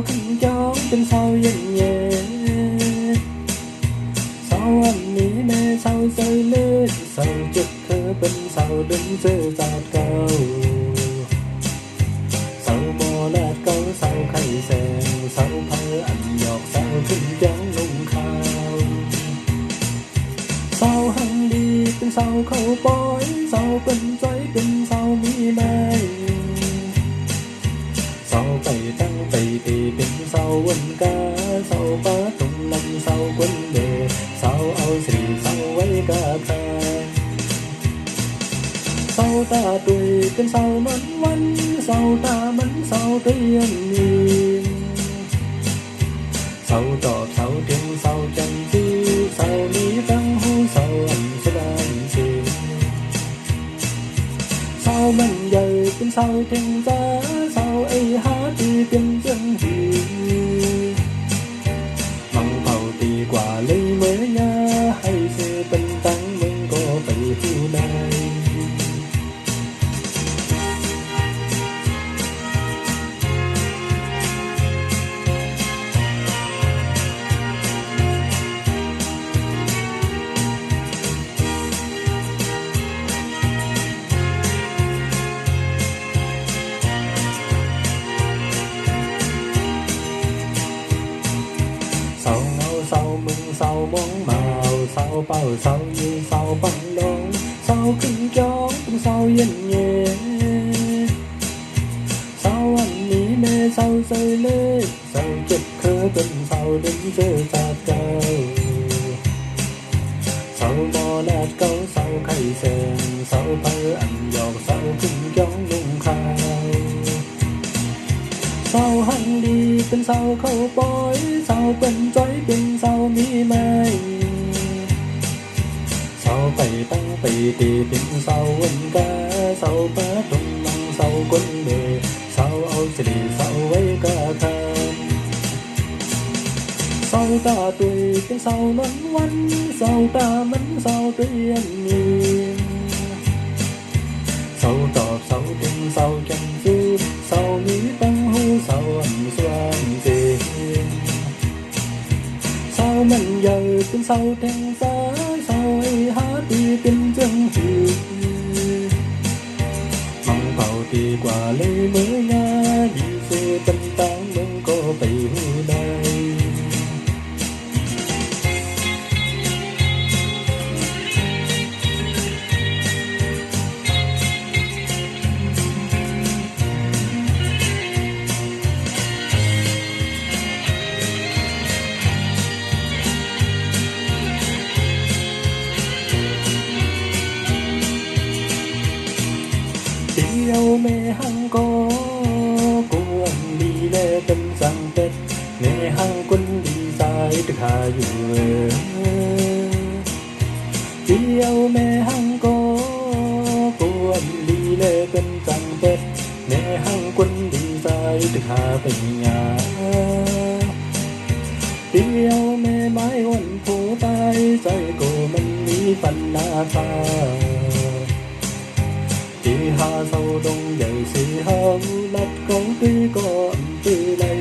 khinh chó trên sau dần nhẹ sau anh nghĩ mê sau rơi lên sau chụp khơ bên sau đứng giữa giọt cầu sau mò lát câu sau khay sen sau thơ anh giọt sau khinh chó nung khao sau hăng đi bên sau khâu bói sau bên xoáy bên sau mi mai sau tay tăng tay thì bên sau quân ca sau bá tung lâm sau quân đề sau áo xì sau ấy ca ca sau ta tuổi bên sau mẫn văn sau ta mẫn sau tuy anh nhìn sau trọt sau tiếng sau chân chi sau lý tăng hú sau anh sẽ đàn xin sau mình dày bên sau thiên giá sau ấy hát đi bên chân gì mong phàu thì quả lấy mới nha hay sẽ tân tăng mình có phải thu này sau ngâu sau mừng sau món màu sau bao sau như sau băng đón sau kinh chó sau yên nhẹ sau anh nghĩ mê sau rơi lê sau chụp khơ bên sau đứng giữa giọt cầu sau mò lát câu sau khay sen sau thơ anh giọt sau kinh chó nung khao sau hăng đi bên sau khâu bói sau bên xoáy bên sau mi mai sau tay tăng tay thì bên sau quân ca sau bá tung lâm sau quân đề sau áo xì sau ấy ca ca sau ta tuổi bên sau mẫn văn sau ta mẫn sau tuy anh nhìn sau trọt sau tiếng sau chân sư sau lý tăng hú sau anh xoan tiền sau mình giờ bên sau thiên giá sau ấy hát đi bên chân thì mong phàu thì quả lấy mới nha đi xe tân tăng mình có phải hư đây yêu mê hăng có cô anh đi lê tâm sang tết nghe hăng quân đi dài được hà dù yêu mê hăng có cô anh đi lê tâm sang tết nghe hăng quân đi dài được hà về nhà yêu mê mãi ôn phố tay dây cô mình đi phần na pha thì hà sâu đông dậy xì hông lát con tuy có âm tuy lây